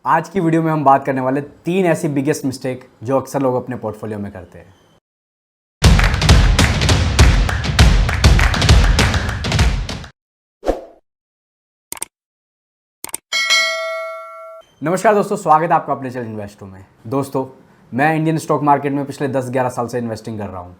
आज की वीडियो में हम बात करने वाले 3 ऐसी बिगेस्ट मिस्टेक जो अक्सर लोग अपने पोर्टफोलियो में करते हैं। नमस्कार दोस्तों, स्वागत है आपका अपने चैनल इन्वेस्टो में। दोस्तों, मैं इंडियन स्टॉक मार्केट में पिछले 10-11 साल से इन्वेस्टिंग कर रहा हूँ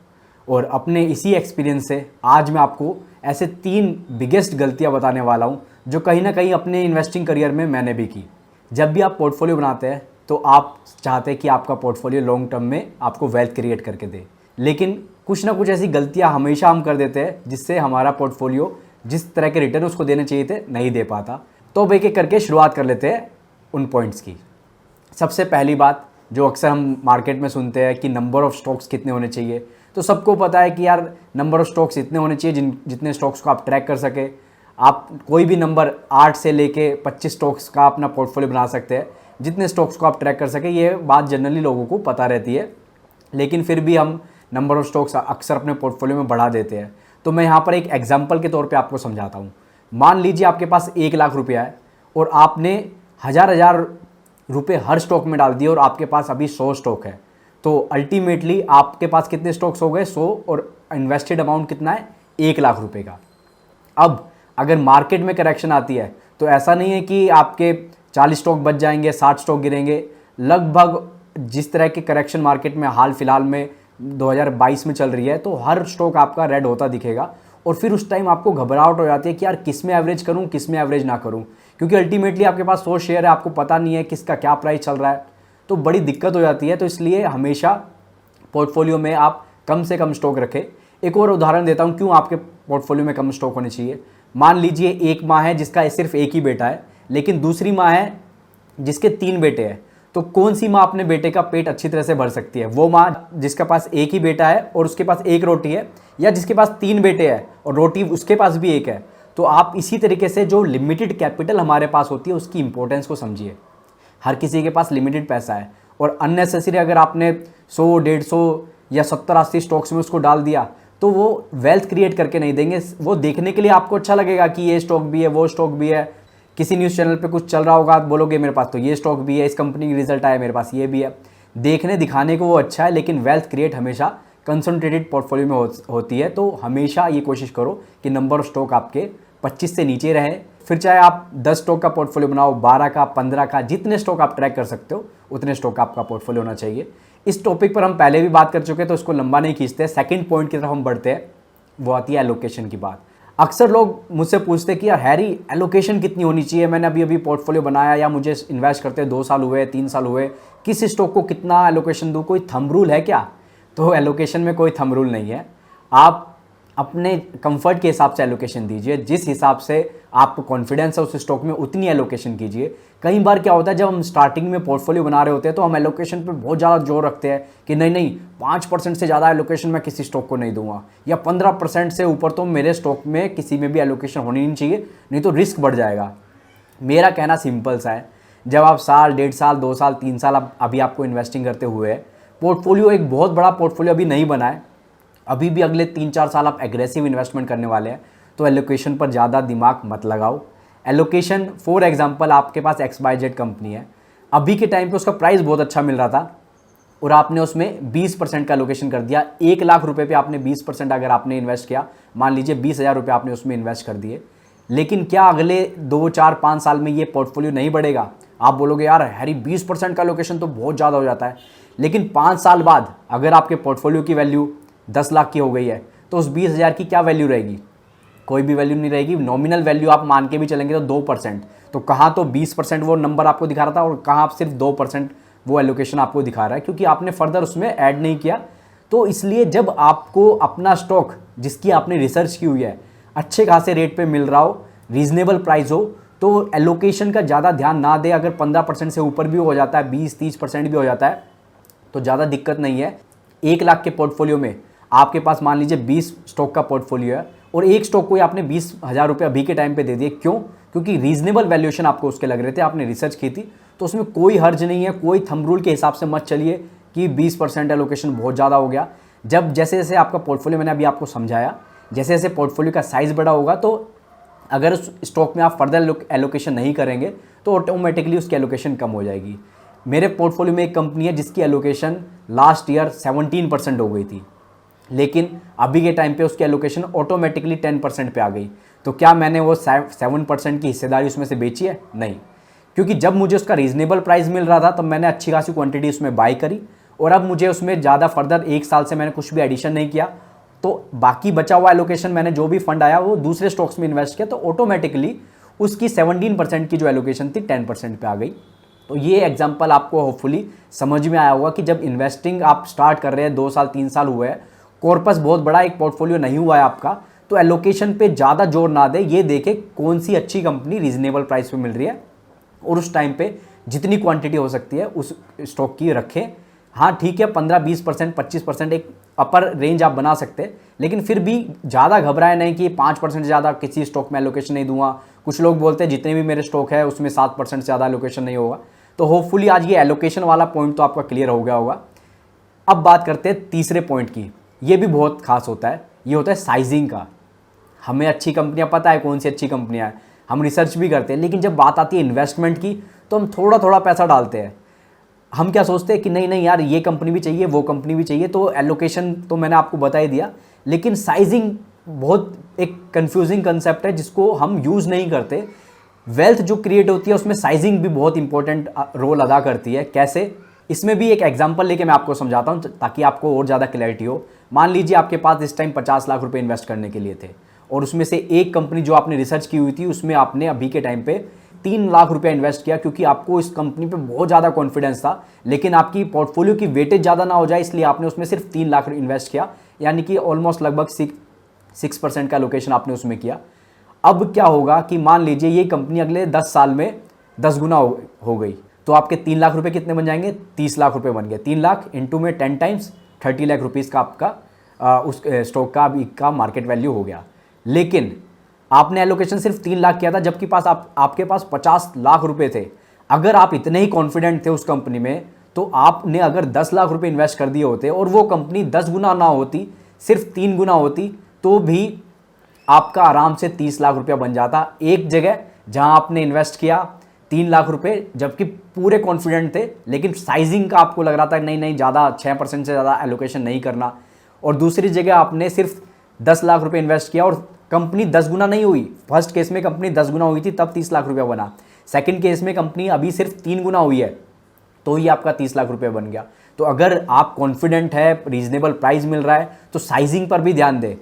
और अपने इसी एक्सपीरियंस से आज मैं आपको ऐसे 3 बिगेस्ट गलतियाँ बताने वाला हूँ जो कहीं ना कहीं अपने इन्वेस्टिंग करियर में मैंने भी की। जब भी आप पोर्टफोलियो बनाते हैं तो आप चाहते हैं कि आपका पोर्टफोलियो लॉन्ग टर्म में आपको वेल्थ क्रिएट करके दे, लेकिन कुछ ना कुछ ऐसी गलतियां हमेशा हम कर देते हैं जिससे हमारा पोर्टफोलियो जिस तरह के रिटर्न उसको देने चाहिए थे नहीं दे पाता। तो अब एक एक करके शुरुआत कर लेते हैं उन पॉइंट्स की। सबसे पहली बात जो अक्सर हम मार्केट में सुनते हैं कि नंबर ऑफ़ स्टॉक्स कितने होने चाहिए। तो सबको पता है कि यार नंबर ऑफ़ स्टॉक्स इतने होने चाहिए जितने स्टॉक्स को आप ट्रैक कर सके। आप कोई भी नंबर 8 से लेके 25 स्टॉक्स का अपना पोर्टफोलियो बना सकते हैं, जितने स्टॉक्स को आप ट्रैक कर सके। ये बात जनरली लोगों को पता रहती है, लेकिन फिर भी हम नंबर ऑफ़ स्टॉक्स अक्सर अपने पोर्टफोलियो में बढ़ा देते हैं। तो मैं यहाँ पर एक एग्जांपल के तौर पे आपको समझाता हूँ। मान लीजिए आपके पास 1 लाख रुपया है और आपने हज़ार रुपये हर स्टॉक में डाल दिए और आपके पास अभी 100 स्टॉक है। तो अल्टीमेटली आपके पास कितने स्टॉक्स हो गए? 100, और इन्वेस्टेड अमाउंट कितना है? 1 लाख रुपये का। अब अगर मार्केट में करेक्शन आती है तो ऐसा नहीं है कि आपके 40 स्टॉक बच जाएंगे, 60 स्टॉक गिरेंगे। लगभग जिस तरह के करेक्शन मार्केट में हाल फिलहाल में 2022 में चल रही है, तो हर स्टॉक आपका रेड होता दिखेगा और फिर उस टाइम आपको घबराहट हो जाती है कि यार किस में एवरेज करूं, किस में एवरेज ना करूं, क्योंकि अल्टीमेटली आपके पास 100 शेयर है, आपको पता नहीं है किसका क्या प्राइस चल रहा है, तो बड़ी दिक्कत हो जाती है। तो इसलिए हमेशा पोर्टफोलियो में आप कम से कम स्टॉक रखें। एक और उदाहरण देता हूँ क्यों आपके पोर्टफोलियो में कम स्टॉक होने चाहिए। मान लीजिए एक माँ है जिसका सिर्फ एक ही बेटा है, लेकिन दूसरी माँ है जिसके 3 बेटे हैं। तो कौन सी माँ अपने बेटे का पेट अच्छी तरह से भर सकती है? वो माँ जिसके पास एक ही बेटा है और उसके पास एक रोटी है, या जिसके पास 3 बेटे हैं और रोटी उसके पास भी एक है। तो आप इसी तरीके से जो लिमिटेड कैपिटल हमारे पास होती है उसकी इंपॉर्टेंस को समझिए। हर किसी के पास लिमिटेड पैसा है और अननेसेसरी अगर आपने 100, 150 या 70-80 स्टॉक्स में उसको डाल दिया तो वो वेल्थ क्रिएट करके नहीं देंगे। वो देखने के लिए आपको अच्छा लगेगा कि ये स्टॉक भी है, वो स्टॉक भी है। किसी न्यूज़ चैनल पे कुछ चल रहा होगा, आप बोलोगे मेरे पास तो ये स्टॉक भी है, इस कंपनी की रिजल्ट आया, मेरे पास ये भी है। देखने दिखाने को वो अच्छा है, लेकिन वेल्थ क्रिएट हमेशा कंसंट्रेटेड पोर्टफोलियो में होती है। तो हमेशा ये कोशिश करो कि नंबर ऑफ स्टॉक आपके 25 से नीचे रहे। फिर चाहे आप 10 स्टॉक का पोर्टफोलियो बनाओ, 12 का, 15 का, जितने स्टॉक आप ट्रैक कर सकते हो उतने स्टॉक का आपका पोर्टफोलियो होना चाहिए। इस टॉपिक पर हम पहले भी बात कर चुके हैं तो इसको लंबा नहीं खींचते। सेकंड पॉइंट की तरफ हम बढ़ते हैं, वो आती है एलोकेशन की बात। अक्सर लोग मुझसे पूछते हैं कि यार हैरी, एलोकेशन कितनी होनी चाहिए? मैंने अभी पोर्टफोलियो बनाया या मुझे इन्वेस्ट करते 2 साल हुए, 3 साल हुए, किस स्टॉक को कितना एलोकेशन दूँ? कोई थंब रूल है क्या? तो एलोकेशन में कोई थंब रूल नहीं है। आप अपने कंफर्ट के हिसाब से एलोकेशन दीजिए। जिस हिसाब से आपको कॉन्फिडेंस है उस स्टॉक में उतनी एलोकेशन कीजिए। कई बार क्या होता है, जब हम स्टार्टिंग में पोर्टफोलियो बना रहे होते हैं तो हम एलोकेशन पे बहुत ज़्यादा जोर रखते हैं कि नहीं 5% से ज़्यादा एलोकेशन मैं किसी स्टॉक को नहीं दूंगा, या 15% से ऊपर तो मेरे स्टॉक में किसी में भी एलोकेशन होनी नहीं चाहिए, नहीं तो रिस्क बढ़ जाएगा। मेरा कहना सिंपल सा है, जब आप साल, 1.5 साल, 2 साल, 3 साल अभी आपको इन्वेस्टिंग करते हुए पोर्टफोलियो एक बहुत बड़ा पोर्टफोलियो अभी नहीं बना है, अभी भी अगले 3-4 साल आप एग्रेसिव इन्वेस्टमेंट करने वाले हैं, तो एलोकेशन पर ज़्यादा दिमाग मत लगाओ। एलोकेशन फॉर एग्जांपल, आपके पास XYZ कंपनी है, अभी के टाइम पे उसका प्राइस बहुत अच्छा मिल रहा था और आपने उसमें 20% का एलोकेशन कर दिया। 1 लाख रुपए पे आपने 20% अगर आपने इन्वेस्ट किया, मान लीजिए 20,000 रुपये आपने उसमें इन्वेस्ट कर दिए, लेकिन क्या अगले 2, 4, 5 साल में ये पोर्टफोलियो नहीं बढ़ेगा? आप बोलोगे यार हैरी 20% का एलोकेशन तो बहुत ज़्यादा हो जाता है, लेकिन 5 साल बाद अगर आपके पोर्टफोलियो की वैल्यू 10 लाख की हो गई है तो उस 20,000 की क्या वैल्यू रहेगी? कोई भी वैल्यू नहीं रहेगी। नॉमिनल वैल्यू आप मान के भी चलेंगे तो 2%। तो कहाँ तो 20% वो नंबर आपको दिखा रहा था और कहाँ आप सिर्फ 2% वो एलोकेशन आपको दिखा रहा है, क्योंकि आपने फर्दर उसमें ऐड नहीं किया। तो इसलिए जब आपको अपना स्टॉक जिसकी आपने रिसर्च की हुई है अच्छे खासे रेट पे मिल रहा हो, रीजनेबल प्राइस हो, तो एलोकेशन का ज़्यादा ध्यान ना दे। अगर 15% से ऊपर भी हो जाता है, 20-30% भी हो जाता है, तो ज़्यादा दिक्कत नहीं है। 1 लाख के पोर्टफोलियो में आपके पास मान लीजिए 20 स्टॉक का पोर्टफोलियो है और एक स्टॉक को आपने 20,000 रुपये अभी के टाइम पे दे दिए। क्यों? क्योंकि रीजनेबल वैल्यूएशन आपको उसके लग रहे थे, आपने रिसर्च की थी, तो उसमें कोई हर्ज नहीं है। कोई थंब रूल के हिसाब से मत चलिए कि 20% एलोकेशन बहुत ज़्यादा हो गया। जब जैसे जैसे आपका पोर्टफोलियो, मैंने अभी आपको समझाया, जैसे जैसे पोर्टफोलियो का साइज़ बड़ा होगा तो अगर उस स्टॉक में आप फर्दर एलोकेशन नहीं करेंगे तो ऑटोमेटिकली उसकी एलोकेशन कम हो जाएगी। मेरे पोर्टफोलियो में एक कंपनी है जिसकी एलोकेशन लास्ट ईयर 17% हो गई थी, लेकिन अभी के टाइम पे उसकी एलोकेशन ऑटोमेटिकली 10% पे आ गई। तो क्या मैंने वो 7% की हिस्सेदारी उसमें से बेची है? नहीं, क्योंकि जब मुझे उसका रीजनेबल प्राइस मिल रहा था तब मैंने अच्छी खासी क्वांटिटी उसमें बाई करी, और अब मुझे उसमें ज़्यादा फर्दर 1 साल से मैंने कुछ भी एडिशन नहीं किया, तो बाकी बचा हुआ एलोकेशन मैंने जो भी फंड आया वो दूसरे स्टॉक्स में इन्वेस्ट किया, तो ऑटोमेटिकली उसकी 17% की जो एलोकेशन थी 10% पे आ गई। तो ये एग्जांपल आपको होपफुली समझ में आया होगा कि जब इन्वेस्टिंग आप स्टार्ट कर रहे हैं 2 साल 3 साल हुए हैं, कॉर्पस बहुत बड़ा एक पोर्टफोलियो नहीं हुआ है आपका, तो एलोकेशन पे ज़्यादा जोर ना दे, ये देखे कौन सी अच्छी कंपनी रीजनेबल प्राइस पे मिल रही है और उस टाइम पे जितनी क्वांटिटी हो सकती है उस स्टॉक की रखें। हाँ ठीक है, 15-20% 25% एक अपर रेंज आप बना सकते हैं, लेकिन फिर भी ज़्यादा घबराए नहीं कि 5% से ज़्यादा किसी स्टॉक में एलोकेशन नहीं दूंगा। कुछ लोग बोलते हैं जितने भी मेरे स्टॉक है उसमें 7% से ज़्यादा एलोकेशन नहीं होगा। तो होपफुली आज ये एलोकेशन वाला पॉइंट तो आपका क्लियर हो गया होगा। अब बात करते हैं तीसरे पॉइंट की, ये भी बहुत खास होता है, ये होता है साइजिंग का। हमें अच्छी कंपनियां पता है कौन सी अच्छी कंपनियां हैं, हम रिसर्च भी करते हैं, लेकिन जब बात आती है इन्वेस्टमेंट की तो हम थोड़ा थोड़ा पैसा डालते हैं। हम क्या सोचते हैं कि नहीं नहीं यार ये कंपनी भी चाहिए वो कंपनी भी चाहिए, तो एलोकेशन तो मैंने आपको बता ही दिया, लेकिन साइजिंग बहुत एक कंफ्यूजिंग कंसेप्ट है जिसको हम यूज़ नहीं करते। वेल्थ जो क्रिएट होती है उसमें साइजिंग भी बहुत इंपॉर्टेंट रोल अदा करती है। कैसे? इसमें भी एक एग्जांपल लेके मैं आपको समझाता हूँ ताकि आपको और ज़्यादा क्लैरिटी हो। मान लीजिए आपके पास इस टाइम 50 लाख रुपए इन्वेस्ट करने के लिए थे, और उसमें से एक कंपनी जो आपने रिसर्च की हुई थी उसमें आपने अभी के टाइम पे 3 लाख रुपया इन्वेस्ट किया, क्योंकि आपको इस कंपनी पे बहुत ज़्यादा कॉन्फिडेंस था, लेकिन आपकी पोर्टफोलियो की वेटेज ज़्यादा ना हो जाए इसलिए आपने उसमें सिर्फ 3 लाख इन्वेस्ट किया, यानी कि ऑलमोस्ट लगभग 6% का लोकेशन आपने उसमें किया। अब क्या होगा कि मान लीजिए ये कंपनी अगले 10 साल में 10 गुना हो गई, तो आपके 3 लाख रुपए कितने बन जाएंगे? 30 लाख रुपए बन गए। 3 लाख इंटू में 10 टाइम्स 30 लाख रुपीज़ का आपका उस स्टॉक का अभी का मार्केट वैल्यू हो गया। लेकिन आपने एलोकेशन सिर्फ 3 लाख किया था, जबकि आपके पास 50 लाख रुपए थे। अगर आप इतने ही कॉन्फिडेंट थे उस कंपनी में, तो आपने अगर 10 लाख रुपए इन्वेस्ट कर दिए होते और वो कंपनी 10 गुना ना होती, सिर्फ 3 गुना होती, तो भी आपका आराम से 30 लाख रुपया बन जाता। एक जगह जहां आपने इन्वेस्ट किया 3 लाख रुपए, जबकि पूरे कॉन्फिडेंट थे, लेकिन साइजिंग का आपको लग रहा था नहीं नहीं ज़्यादा 6% से ज़्यादा एलोकेशन नहीं करना, और दूसरी जगह आपने सिर्फ 10 लाख रुपए इन्वेस्ट किया और कंपनी 10 गुना नहीं हुई। फर्स्ट केस में कंपनी 10 गुना हुई थी तब 30 लाख रुपया बना, सेकंड केस में कंपनी अभी सिर्फ 3 गुना हुई है तो ही आपका 30 लाख रुपया बन गया। तो अगर आप कॉन्फिडेंट है, रीजनेबल प्राइस मिल रहा है, तो साइजिंग पर भी ध्यान दें।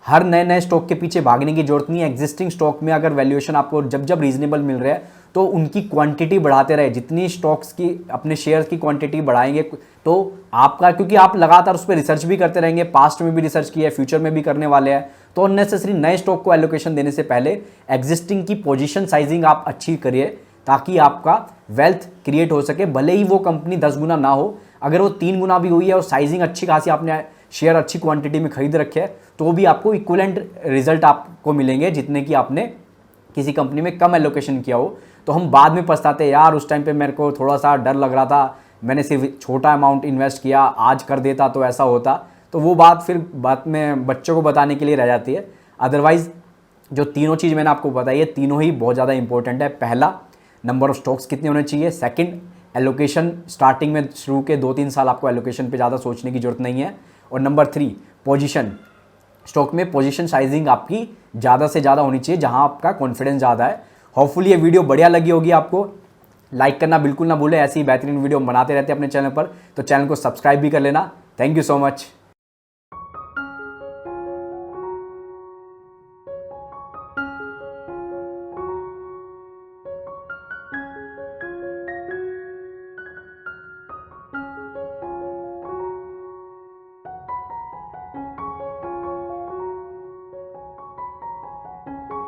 हर नए नए स्टॉक के पीछे भागने की जरूरत नहीं है। एग्जिस्टिंग स्टॉक में अगर वैल्यूएशन आपको जब जब रीजनेबल मिल रहा है तो उनकी क्वांटिटी बढ़ाते रहे। जितनी स्टॉक्स की अपने शेयर्स की क्वांटिटी बढ़ाएंगे तो आपका, क्योंकि आप लगातार उस पर रिसर्च भी करते रहेंगे, पास्ट में भी रिसर्च किया है, फ्यूचर में भी करने वाले हैं, तो अननेसेसरी नए स्टॉक को एलोकेशन देने से पहले एग्जिस्टिंग की पोजीशन साइजिंग आप अच्छी करिए ताकि आपका वेल्थ क्रिएट हो सके। भले ही वो कंपनी 10 गुना ना हो, अगर वो 3 गुना भी हुई है और साइजिंग अच्छी खासी आपने शेयर अच्छी क्वांटिटी में खरीद रखे हैं, तो भी आपको इक्विवेलेंट रिजल्ट आपको मिलेंगे जितने की आपने किसी कंपनी में कम एलोकेशन किया हो। तो हम बाद में पछताते यार उस टाइम पे मेरे को थोड़ा सा डर लग रहा था, मैंने सिर्फ छोटा अमाउंट इन्वेस्ट किया, आज कर देता तो ऐसा होता। तो वो बात फिर बाद में बच्चों को बताने के लिए रह जाती है। अदरवाइज जो तीनों चीज़ मैंने आपको बताई है, तीनों ही बहुत ज़्यादा इंपॉर्टेंट है। पहला, नंबर ऑफ स्टॉक्स कितने होने चाहिए। सेकंड, एलोकेशन स्टार्टिंग में शुरू के 2-3 साल आपको एलोकेशन पे ज़्यादा सोचने की जरूरत नहीं है। और नंबर 3, पोजीशन, स्टॉक में पोजीशन साइजिंग आपकी ज़्यादा से ज़्यादा होनी चाहिए जहां आपका कॉन्फिडेंस ज़्यादा है। होपफुली ये वीडियो बढ़िया लगी होगी आपको। लाइक करना बिल्कुल ना भूलें, ऐसी बेहतरीन वीडियो बनाते रहते हैं अपने चैनल पर, तो चैनल को सब्सक्राइब भी कर लेना। Thank you so much.